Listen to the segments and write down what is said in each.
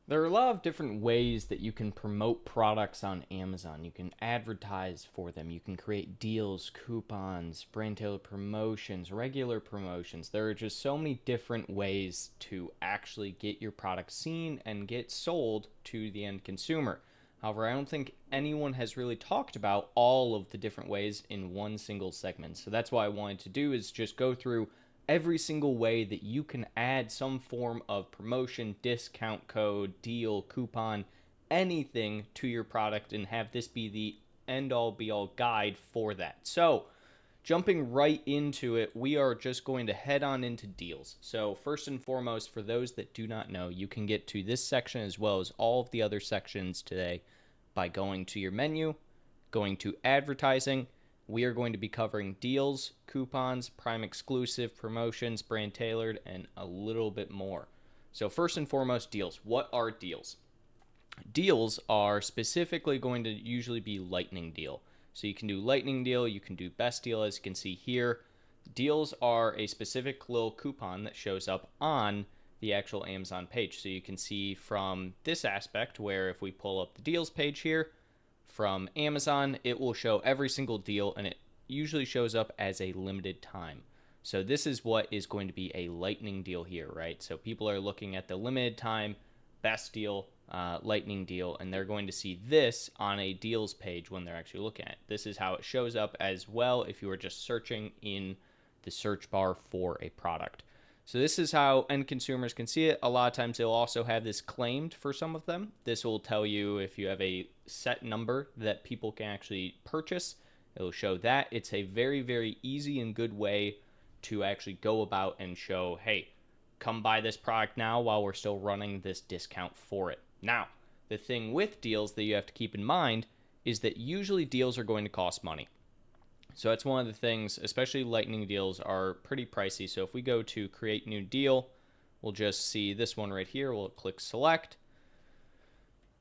There are a lot of different ways that you can promote products on Amazon. You can advertise for them. You can create deals, coupons, brand tailored promotions, regular promotions. There are just so many different ways to actually get your product seen and get sold to the end consumer. However, I don't think anyone has really talked about all of the different ways in one single segment. So that's what I wanted to do is just go through every single way that you can add some form of promotion, discount code, deal, coupon, anything to your product and have this be the end all be all guide for that. So, jumping right into it, we are just going to head on into deals. So, first and foremost, for those that do not know, you can get to this section as well as all of the other sections today by going to your menu, going to advertising. We are going to be covering deals, coupons, Prime exclusive, promotions, brand tailored, and a little bit more. So, first and foremost, deals. What are deals? Deals are specifically going to usually be lightning deal. So, you can do lightning deal, you can do best deal, as you can see here. Deals are a specific little coupon that shows up on the actual Amazon page. So, you can see from this aspect where if we pull up the deals page here, from Amazon, it will show every single deal and it usually shows up as a limited time. So this is what is going to be a lightning deal here, right? So people are looking at the limited time, best deal, lightning deal, and they're going to see this on a deals page when they're actually looking at it. This is how it shows up as well if you are just searching in the search bar for a product. So this is how end consumers can see it. A lot of times they'll also have this claimed for some of them. This will tell you if you have a set number that people can actually purchase. It'll show that. It's a very, very easy and good way to actually go about and show, hey, come buy this product now while we're still running this discount for it. Now, the thing with deals that you have to keep in mind is that usually deals are going to cost money. So that's one of the things, especially lightning deals are pretty pricey. So if we go to create new deal, we'll just see this one right here. We'll click select.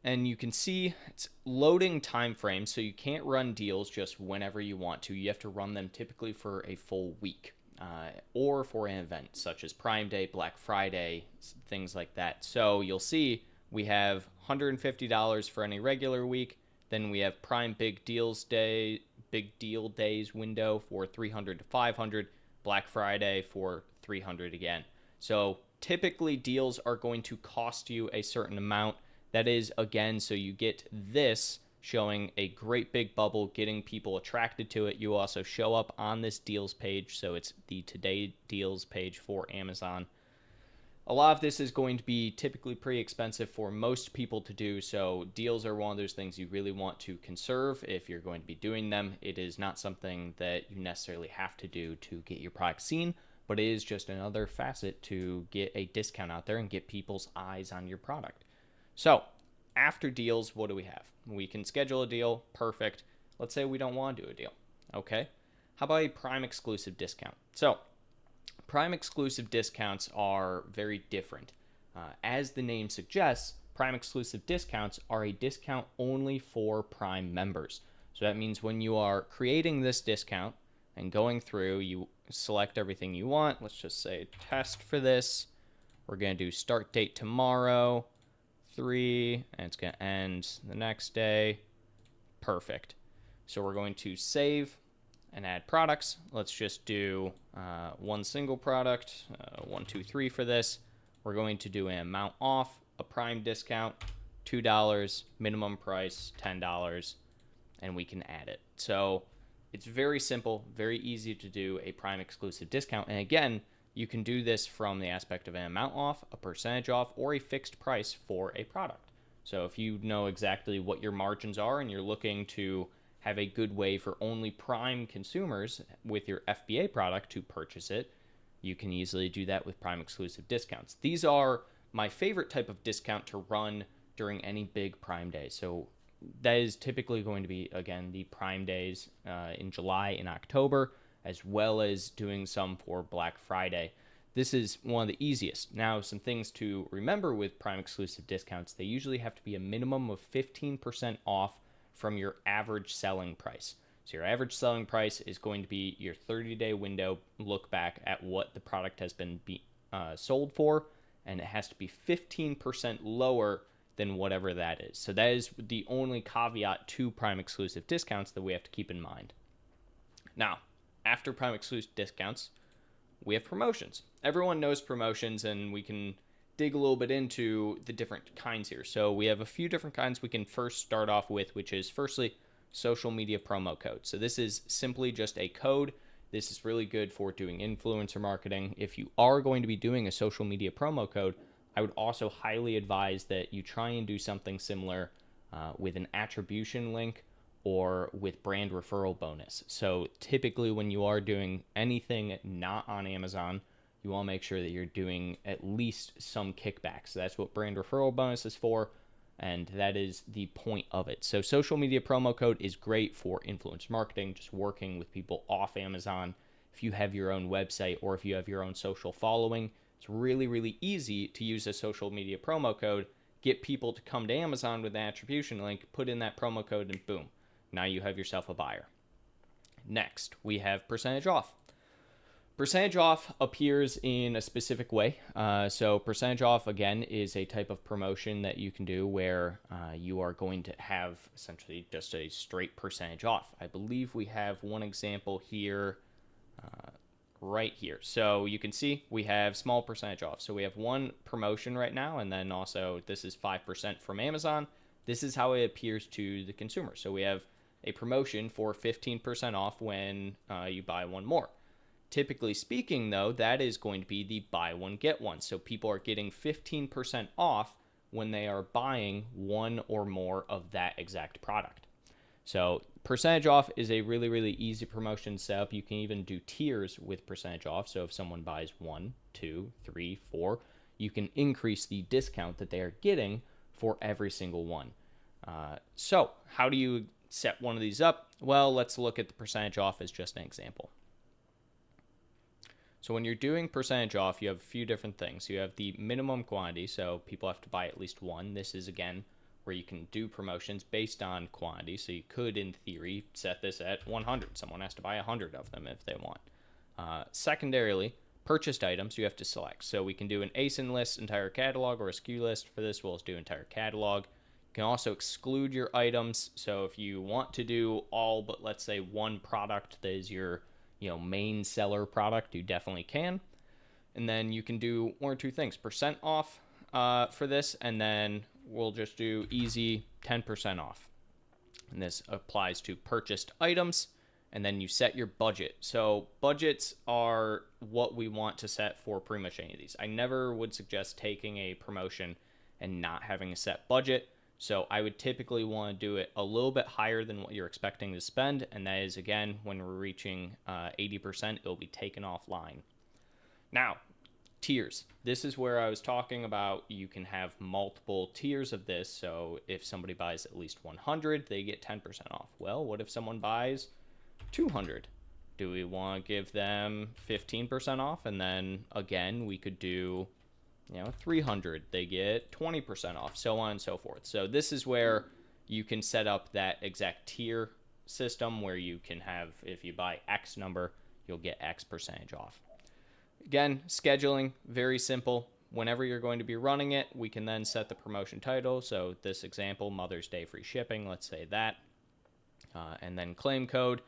And you can see it's loading time frames. So you can't run deals just whenever you want to. You have to run them typically for a full week or for an event such as Prime Day, Black Friday, things like that. So you'll see we have $150 for any regular week. Then we have Prime Big Deal Days window for 300 to 500, Black Friday for 300 again. So typically deals are going to cost you a certain amount. That is, again, so you get this showing a great big bubble, getting people attracted to it. You also show up on this deals page, so it's the Today Deals page for Amazon. A lot of this is going to be typically pretty expensive for most people to do, so deals are one of those things you really want to conserve if you're going to be doing them. It is not something that you necessarily have to do to get your product seen, but it is just another facet to get a discount out there and get people's eyes on your product. So, after deals, what do we have? We can schedule a deal, perfect. Let's say we don't want to do a deal, okay? How about a Prime exclusive discount? So, Prime exclusive discounts are very different. As the name suggests, Prime exclusive discounts are a discount only for Prime members. So that means when you are creating this discount and going through, you select everything you want. Let's just say test for this. We're going to do start date tomorrow, 3, and it's going to end the next day. Perfect. So we're going to save and add products. Let's just do one single product, 1, 2, 3 for this. We're going to do an amount off, a Prime discount, $2, minimum price, $10, and we can add it. So it's very simple, very easy to do a Prime exclusive discount. And again, you can do this from the aspect of an amount off, a percentage off, or a fixed price for a product. So if you know exactly what your margins are and you're looking to have a good way for only Prime consumers with your FBA product to purchase it, you can easily do that with Prime exclusive discounts. These are my favorite type of discount to run during any big Prime day. So that is typically going to be, again, the Prime days in July and October, as well as doing some for Black Friday. This is one of the easiest. Now, some things to remember with Prime exclusive discounts, they usually have to be a minimum of 15% off from your average selling price. So your average selling price is going to be your 30-day window look back at what the product has been sold for, and it has to be 15% lower then whatever that is. So that is the only caveat to Prime exclusive discounts that we have to keep in mind. Now, after Prime exclusive discounts, we have promotions. Everyone knows promotions, and we can dig a little bit into the different kinds here. So we have a few different kinds we can first start off with, which is firstly, social media promo code. So this is simply just a code. This is really good for doing influencer marketing. If you are going to be doing a social media promo code, I would also highly advise that you try and do something similar with an attribution link or with brand referral bonus. So typically when you are doing anything not on Amazon, you want to make sure that you're doing at least some kickbacks. So that's what brand referral bonus is for, and that is the point of it. So social media promo code is great for influence marketing, just working with people off Amazon. If you have your own website or if you have your own social following, it's really, really easy to use a social media promo code, get people to come to Amazon with an attribution link, put in that promo code, and boom, now you have yourself a buyer. Next, we have percentage off. Percentage off appears in a specific way. So percentage off, again, is a type of promotion that you can do where you are going to have essentially just a straight percentage off. I believe we have one example here right here. So you can see we have small percentage off. So we have one promotion right now, and then also this is 5% from Amazon. This is how it appears to the consumer. So we have a promotion for 15% off when you buy one more. Typically speaking, though, that is going to be the buy one, get one. So people are getting 15% off when they are buying one or more of that exact product. So percentage off is a really, really easy promotion setup. You can even do tiers with percentage off. So if someone buys 1, 2, 3, 4, you can increase the discount that they are getting for every single one. So how do you set one of these up? Well, let's look at the percentage off as just an example. So when you're doing percentage off, you have a few different things. You have the minimum quantity, so people have to buy at least one. This is, again, where you can do promotions based on quantity. So you could, in theory, set this at 100. Someone has to buy 100 of them if they want. Secondarily, purchased items you have to select. So we can do an ASIN list, entire catalog, or a SKU list. For this, we'll just do entire catalog. You can also exclude your items. So if you want to do all but, let's say, one product that is your main seller product, you definitely can. And then you can do one or two things. Percent off for this, and then we'll just do easy 10% off. And this applies to purchased items, and then you set your budget. So budgets are what we want to set for pretty much any of these. I never would suggest taking a promotion and not having a set budget. So I would typically want to do it a little bit higher than what you're expecting to spend. And that is, again, when we're reaching 80%, it'll be taken offline. Now, tiers. This is where I was talking about you can have multiple tiers of this. So if somebody buys at least 100, they get 10% off. Well, what if someone buys 200? Do we want to give them 15% off? And then, again, we could do 300, they get 20% off, so on and so forth. So this is where you can set up that exact tier system where you can have, if you buy X number, you'll get X percentage off. Again, scheduling, very simple. Whenever you're going to be running it, we can then set the promotion title. So this example, Mother's Day free shipping, let's say that. And then claim code.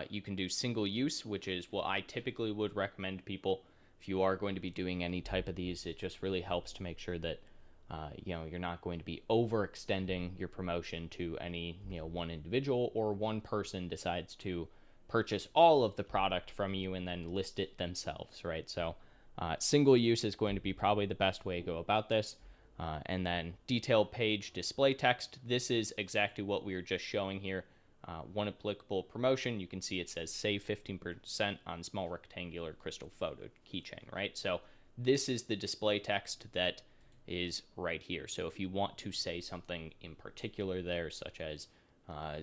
You can do single use, which is what I typically would recommend people. If you are going to be doing any type of these, it just really helps to make sure that you're not going to be overextending your promotion to any one individual, or one person decides to purchase all of the product from you and then list it themselves, right? So single use is going to be probably the best way to go about this. And then detailed page display text. This is exactly what we were just showing here. One applicable promotion, you can see it says save 15% on small rectangular crystal photo keychain, right? So this is the display text that is right here. So if you want to say something in particular there, such as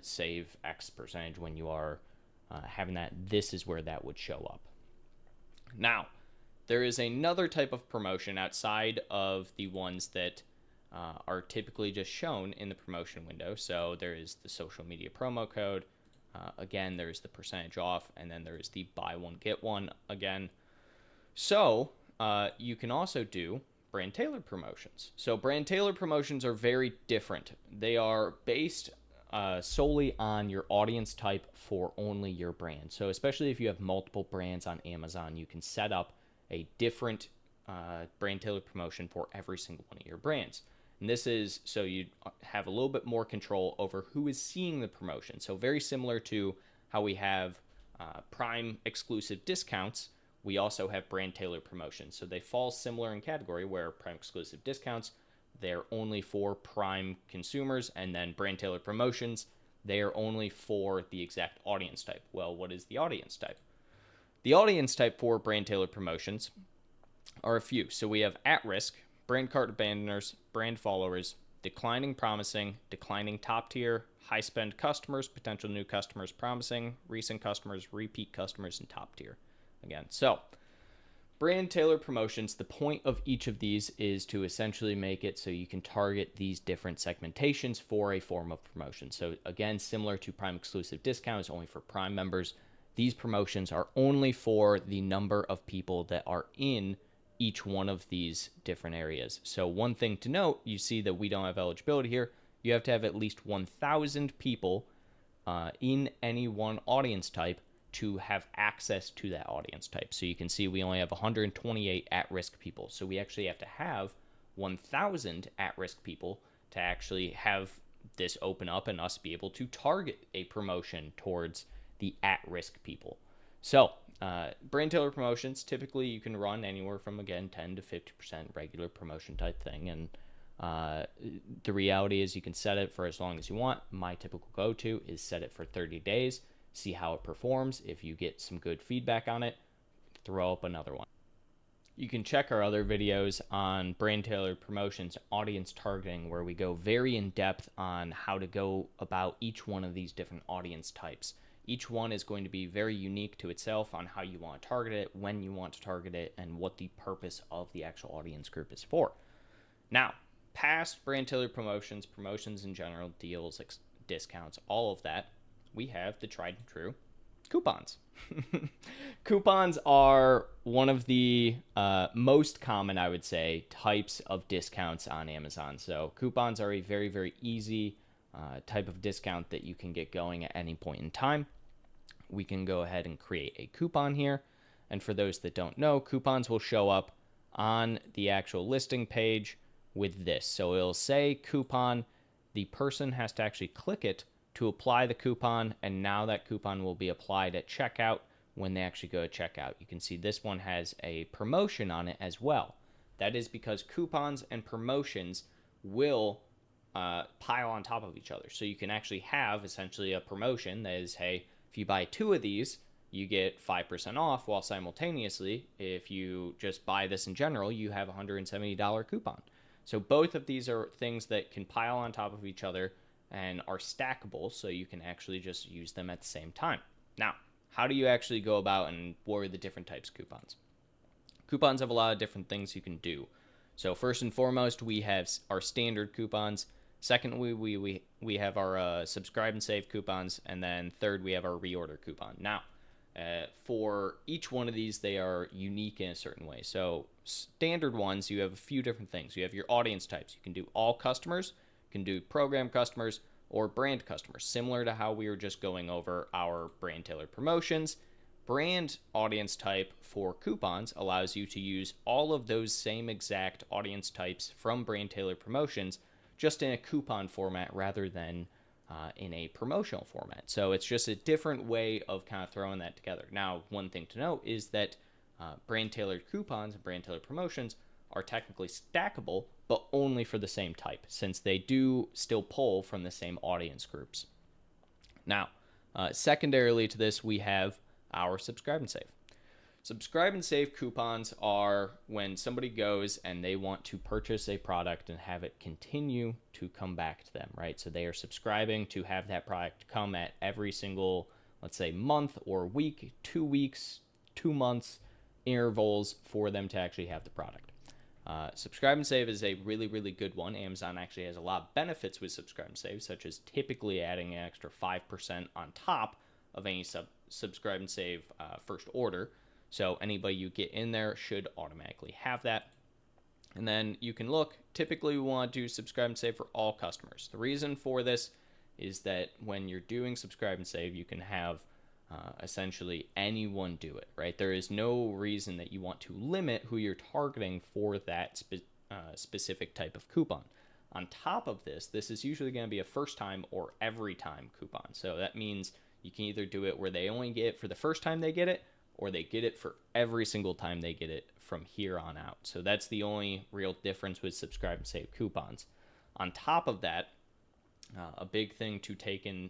save X percentage when you are having that, this is where that would show up. Now, there is another type of promotion outside of the ones that are typically just shown in the promotion window. So there is the social media promo code. Again, there's the percentage off, and then there's the buy one, get one again. So you can also do brand tailored promotions. So brand tailored promotions are very different. They are based solely on your audience type for only your brand. So especially if you have multiple brands on Amazon, you can set up a different brand tailored promotion for every single one of your brands. And this is so you have a little bit more control over who is seeing the promotion. So very similar to how we have Prime exclusive discounts, we also have brand tailored promotions. So they fall similar in category, where Prime exclusive discounts, they're only for Prime consumers, and then brand tailored promotions, they are only for the exact audience type. Well, what is the audience type? The audience type for brand tailored promotions are a few. So we have at risk, brand cart abandoners, brand followers, declining promising, declining top tier, high spend customers, potential new customers promising, recent customers, repeat customers, and top tier. Again, so brand tailored promotions, the point of each of these is to essentially make it so you can target these different segmentations for a form of promotion. So again, similar to Prime exclusive discounts, only for Prime members, these promotions are only for the number of people that are in each one of these different areas. So one thing to note, you see that we don't have eligibility here. You have to have at least 1,000 people in any one audience type to have access to that audience type. So you can see we only have 128 at-risk people. So we actually have to have 1,000 at-risk people to actually have this open up and us be able to target a promotion towards the at-risk people. So brand tailored promotions, typically you can run anywhere from, again, 10 to 50% regular promotion type thing. And the reality is you can set it for as long as you want. My typical go-to is set it for 30 days. See how it performs. If you get some good feedback on it, throw up another one. You can check our other videos on brand tailored promotions, audience targeting, where we go very in depth on how to go about each one of these different audience types. Each one is going to be very unique to itself on how you want to target it, when you want to target it, and what the purpose of the actual audience group is for. Now, past brand tailored promotions, promotions in general, deals, discounts, all of that, we have the tried and true coupons. Coupons are one of the most common, I would say, types of discounts on Amazon. So coupons are a very, very easy type of discount that you can get going at any point in time. We can go ahead and create a coupon here. And for those that don't know, coupons will show up on the actual listing page with this. So it'll say coupon. The person has to actually click it to apply the coupon, and now that coupon will be applied at checkout when they actually go to checkout. You can see this one has a promotion on it as well. That is because coupons and promotions will pile on top of each other. So you can actually have essentially a promotion that is, hey, if you buy 2 of these, you get 5% off, while simultaneously, if you just buy this in general, you have a $170 coupon. So both of these are things that can pile on top of each other and are stackable, so you can actually just use them at the same time. Now, how do you actually go about, and what are the different types of coupons? Coupons have a lot of different things you can do. So first and foremost, we have our standard coupons. Secondly, we have our subscribe and save coupons. And then third, we have our reorder coupon. Now, for each one of these, they are unique in a certain way. So standard ones, you have a few different things. You have your audience types. You can do all customers, can do program customers, or brand customers, similar to how we were just going over our brand tailored promotions. Brand audience type for coupons allows you to use all of those same exact audience types from brand tailored promotions, just in a coupon format rather than in a promotional format. So it's just a different way of kind of throwing that together. Now, one thing to note is that brand tailored coupons and brand tailored promotions are technically stackable, but only for the same type, since they do still pull from the same audience groups. Now, secondarily to this, we have our subscribe and save. Subscribe and save coupons are when somebody goes and they want to purchase a product and have it continue to come back to them, right? So they are subscribing to have that product come at every single, let's say, month or week, 2 weeks, 2 months intervals for them to actually have the product. Subscribe and save is a really, really good one. Amazon actually has a lot of benefits with subscribe and save, such as typically adding an extra 5% on top of any subscribe and save first order. So anybody you get in there should automatically have that. And then you can look, typically we want to subscribe and save for all customers. The reason for this is that when you're doing subscribe and save, you can have essentially anyone do it, right? There is no reason that you want to limit who you're targeting for that specific type of coupon. On top of this, this is usually going to be a first time or every time coupon. So that means you can either do it where they only get it for the first time they get it, or they get it for every single time they get it from here on out. So that's the only real difference with subscribe and save coupons. On top of that, a big thing to take in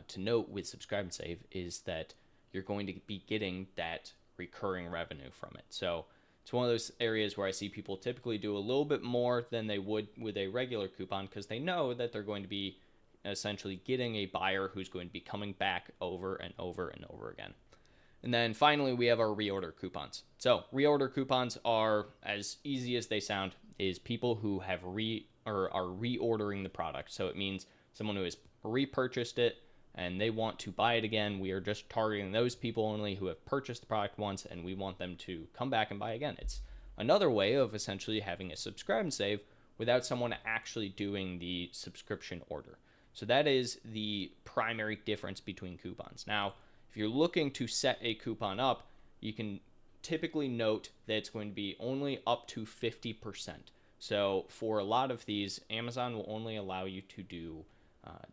to note with subscribe and save is that you're going to be getting that recurring revenue from it. So it's one of those areas where I see people typically do a little bit more than they would with a regular coupon because they know that they're going to be essentially getting a buyer who's going to be coming back over and over and over again. And then finally, we have our reorder coupons. So reorder coupons are as easy as they sound, is people who have are reordering the product. So it means someone who has repurchased it and they want to buy it again. We are just targeting those people only who have purchased the product once, and we want them to come back and buy again. It's another way of essentially having a subscribe and save without someone actually doing the subscription order. So that is the primary difference between coupons. Now, if you're looking to set a coupon up, you can typically note that it's going to be only up to 50%. So for a lot of these, Amazon will only allow you to do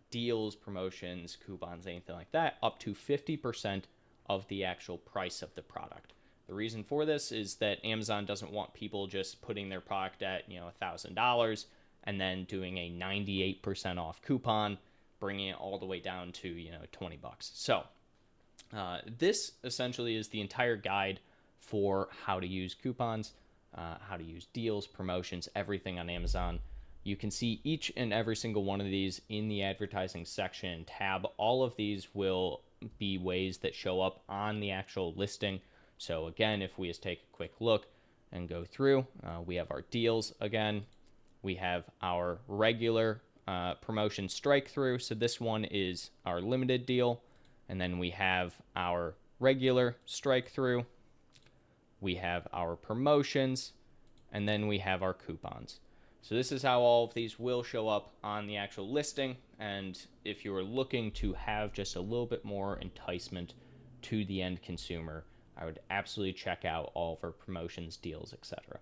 deals, promotions, coupons, anything like that, up to 50% of the actual price of the product. The reason for this is that Amazon doesn't want people just putting their product at, $1,000 and then doing a 98% off coupon, bringing it all the way down to, $20. So this essentially is the entire guide for how to use coupons, how to use deals, promotions, everything on Amazon. You can see each and every single one of these in the advertising section tab. All of these will be ways that show up on the actual listing. So again, if we just take a quick look and go through, we have our deals again. We have our regular promotion strike through. So this one is our limited deal. And then we have our regular strike through. We have our promotions, and then we have our coupons. So this is how all of these will show up on the actual listing. And if you are looking to have just a little bit more enticement to the end consumer, I would absolutely check out all of our promotions, deals, etc.